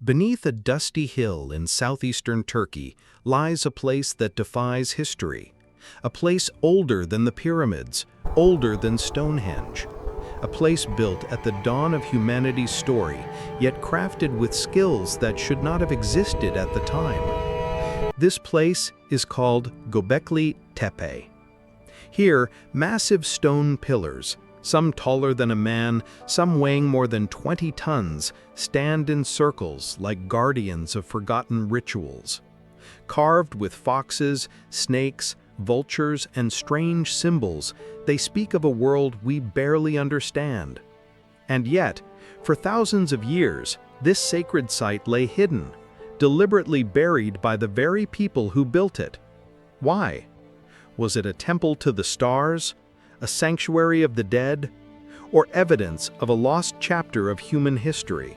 Beneath a dusty hill in southeastern Turkey lies a place that defies history. A place older than the pyramids, older than Stonehenge. A place built at the dawn of humanity's story, yet crafted with skills that should not have existed at the time. This place is called Göbekli Tepe. Here, massive stone pillars, some taller than a man, some weighing more than 20 tons, stand in circles like guardians of forgotten rituals. Carved with foxes, snakes, vultures, and strange symbols, they speak of a world we barely understand. And yet, for thousands of years, this sacred site lay hidden, deliberately buried by the very people who built it. Why? Was it a temple to the stars? A sanctuary of the dead, or evidence of a lost chapter of human history?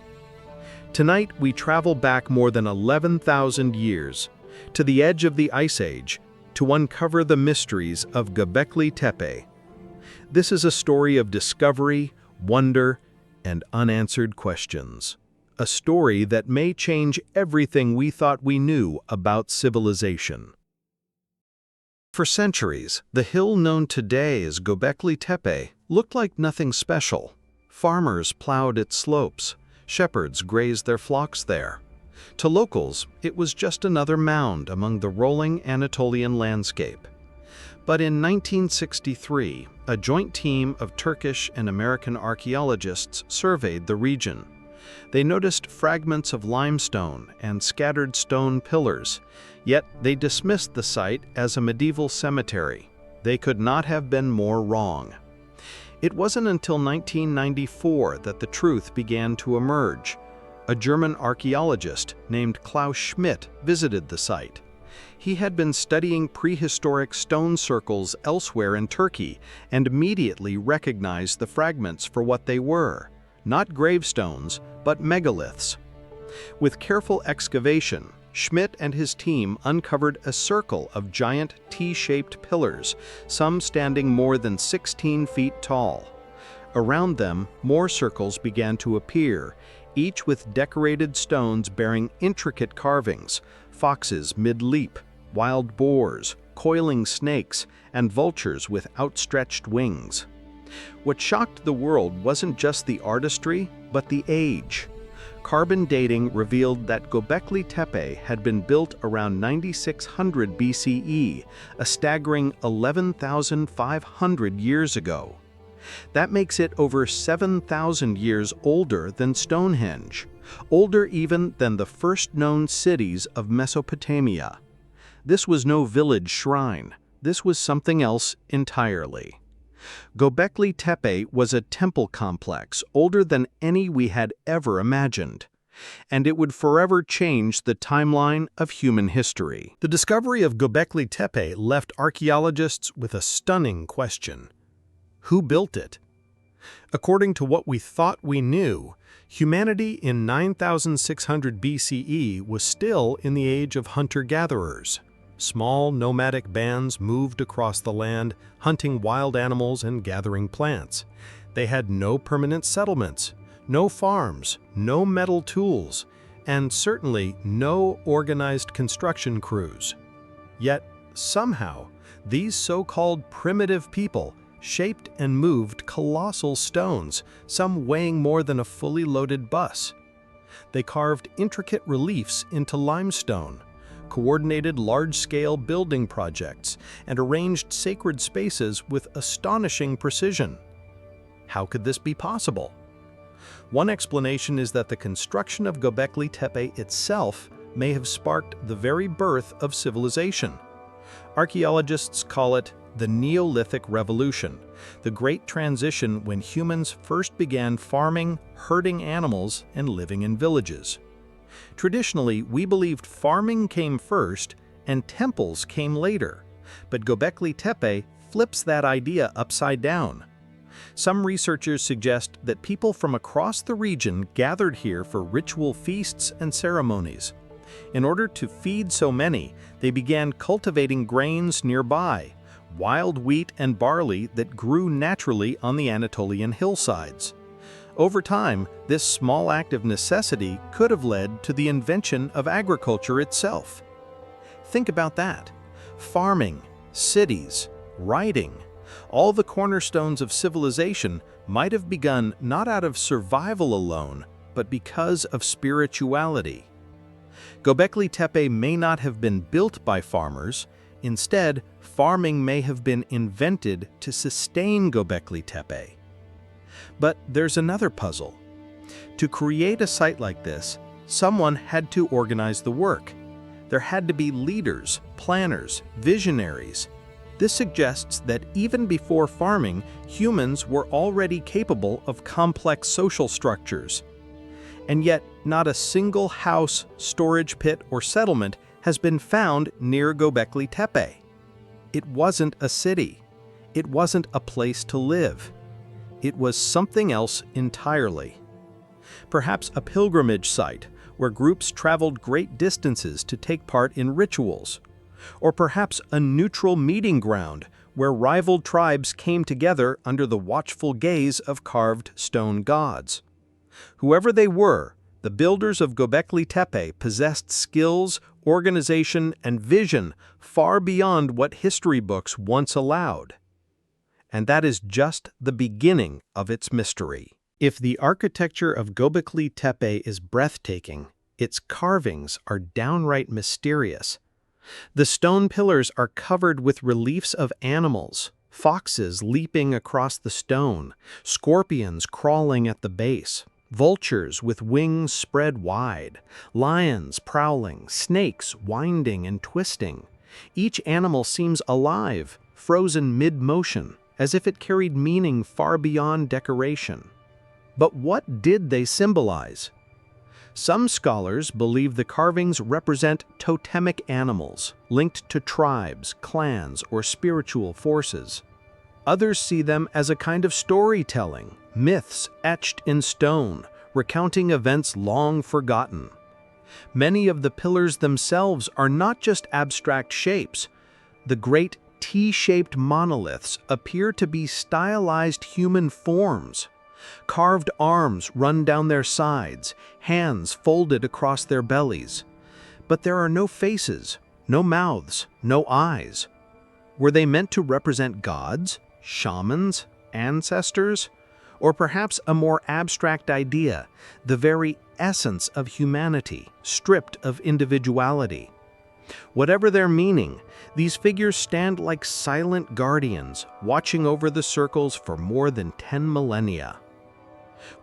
Tonight we travel back more than 11,000 years, to the edge of the Ice Age, to uncover the mysteries of Göbekli Tepe. This is a story of discovery, wonder, and unanswered questions. A story that may change everything we thought we knew about civilization. For centuries, the hill known today as Göbekli Tepe looked like nothing special. Farmers plowed its slopes, shepherds grazed their flocks there. To locals, it was just another mound among the rolling Anatolian landscape. But in 1963, a joint team of Turkish and American archaeologists surveyed the region. They noticed fragments of limestone and scattered stone pillars, yet they dismissed the site as a medieval cemetery. They could not have been more wrong. It wasn't until 1994 that the truth began to emerge. A German archaeologist named Klaus Schmidt visited the site. He had been studying prehistoric stone circles elsewhere in Turkey and immediately recognized the fragments for what they were. Not gravestones, but megaliths. With careful excavation, Schmidt and his team uncovered a circle of giant T-shaped pillars, some standing more than 16 feet tall. Around them, more circles began to appear, each with decorated stones bearing intricate carvings, foxes mid-leap, wild boars, coiling snakes, and vultures with outstretched wings. What shocked the world wasn't just the artistry, but the age. Carbon dating revealed that Göbekli Tepe had been built around 9600 BCE, a staggering 11,500 years ago. That makes it over 7,000 years older than Stonehenge, older even than the first known cities of Mesopotamia. This was no village shrine. This was something else entirely. Göbekli Tepe was a temple complex older than any we had ever imagined, and it would forever change the timeline of human history. The discovery of Göbekli Tepe left archaeologists with a stunning question. Who built it? According to what we thought we knew, humanity in 9600 BCE was still in the age of hunter-gatherers. Small nomadic bands moved across the land, hunting wild animals and gathering plants. They had no permanent settlements, no farms, no metal tools, and certainly no organized construction crews. Yet, somehow, these so-called primitive people shaped and moved colossal stones, some weighing more than a fully loaded bus. They carved intricate reliefs into limestone, coordinated large-scale building projects, and arranged sacred spaces with astonishing precision. How could this be possible? One explanation is that the construction of Göbekli Tepe itself may have sparked the very birth of civilization. Archaeologists call it the Neolithic Revolution, the great transition when humans first began farming, herding animals, and living in villages. Traditionally, we believed farming came first and temples came later, but Göbekli Tepe flips that idea upside down. Some researchers suggest that people from across the region gathered here for ritual feasts and ceremonies. In order to feed so many, they began cultivating grains nearby, wild wheat and barley that grew naturally on the Anatolian hillsides. Over time, this small act of necessity could have led to the invention of agriculture itself. Think about that. Farming, cities, writing, all the cornerstones of civilization might have begun not out of survival alone, but because of spirituality. Göbekli Tepe may not have been built by farmers. Instead, farming may have been invented to sustain Göbekli Tepe. But there's another puzzle. To create a site like this, someone had to organize the work. There had to be leaders, planners, visionaries. This suggests that even before farming, humans were already capable of complex social structures. And yet, not a single house, storage pit, or settlement has been found near Göbekli Tepe. It wasn't a city. It wasn't a place to live. It was something else entirely. Perhaps a pilgrimage site where groups traveled great distances to take part in rituals. Or perhaps a neutral meeting ground where rival tribes came together under the watchful gaze of carved stone gods. Whoever they were, the builders of Göbekli Tepe possessed skills, organization, and vision far beyond what history books once allowed. And that is just the beginning of its mystery. If the architecture of Göbekli Tepe is breathtaking, its carvings are downright mysterious. The stone pillars are covered with reliefs of animals, foxes leaping across the stone, scorpions crawling at the base, vultures with wings spread wide, lions prowling, snakes winding and twisting. Each animal seems alive, frozen mid-motion, as if it carried meaning far beyond decoration. But what did they symbolize? Some scholars believe the carvings represent totemic animals, linked to tribes, clans, or spiritual forces. Others see them as a kind of storytelling, myths etched in stone, recounting events long forgotten. Many of the pillars themselves are not just abstract shapes. The great T-shaped monoliths appear to be stylized human forms. Carved arms run down their sides, hands folded across their bellies. But there are no faces, no mouths, no eyes. Were they meant to represent gods, shamans, ancestors? Or perhaps a more abstract idea, the very essence of humanity, stripped of individuality? Whatever their meaning, these figures stand like silent guardians, watching over the circles for more than 10 millennia.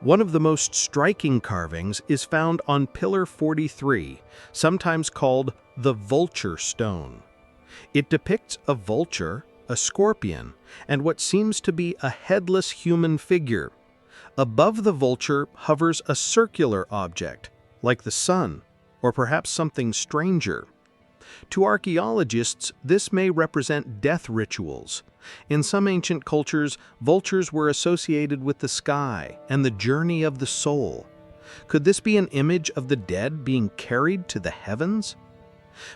One of the most striking carvings is found on Pillar 43, sometimes called the Vulture Stone. It depicts a vulture, a scorpion, and what seems to be a headless human figure. Above the vulture hovers a circular object, like the sun, or perhaps something stranger. To archaeologists, this may represent death rituals. In some ancient cultures, vultures were associated with the sky and the journey of the soul. Could this be an image of the dead being carried to the heavens?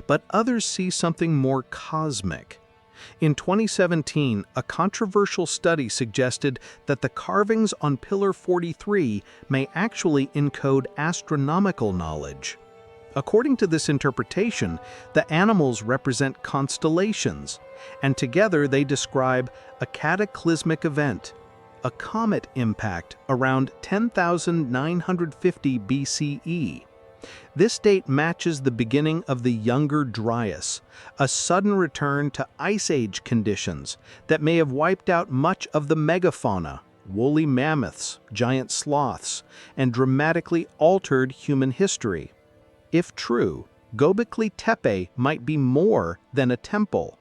But others see something more cosmic. In 2017, a controversial study suggested that the carvings on Pillar 43 may actually encode astronomical knowledge. According to this interpretation, the animals represent constellations, and together they describe a cataclysmic event, a comet impact around 10,950 BCE. This date matches the beginning of the Younger Dryas, a sudden return to Ice Age conditions that may have wiped out much of the megafauna, woolly mammoths, giant sloths, and dramatically altered human history. If true, Göbekli Tepe might be more than a temple.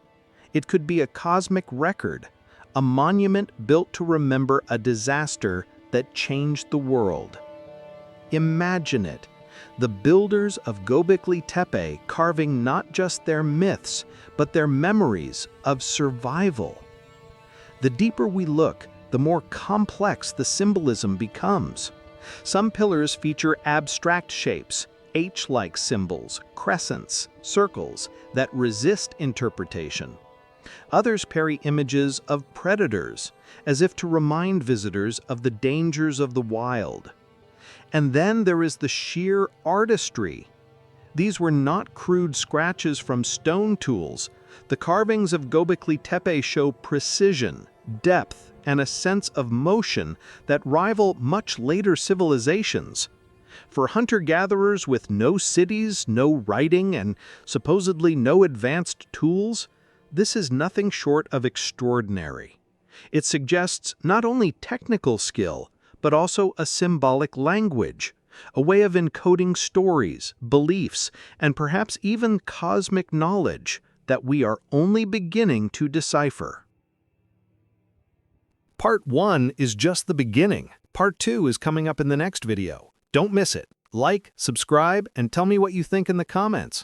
It could be a cosmic record, a monument built to remember a disaster that changed the world. Imagine it, the builders of Göbekli Tepe carving not just their myths, but their memories of survival. The deeper we look, the more complex the symbolism becomes. Some pillars feature abstract shapes, H-like symbols, crescents, circles that resist interpretation. Others parry images of predators, as if to remind visitors of the dangers of the wild. And then there is the sheer artistry. These were not crude scratches from stone tools. The carvings of Göbekli Tepe show precision, depth, and a sense of motion that rival much later civilizations. For hunter-gatherers with no cities, no writing, and supposedly no advanced tools, this is nothing short of extraordinary. It suggests not only technical skill, but also a symbolic language, a way of encoding stories, beliefs, and perhaps even cosmic knowledge that we are only beginning to decipher. Part 1 is just the beginning. Part 2 is coming up in the next video. Don't miss it. Like, subscribe, and tell me what you think in the comments.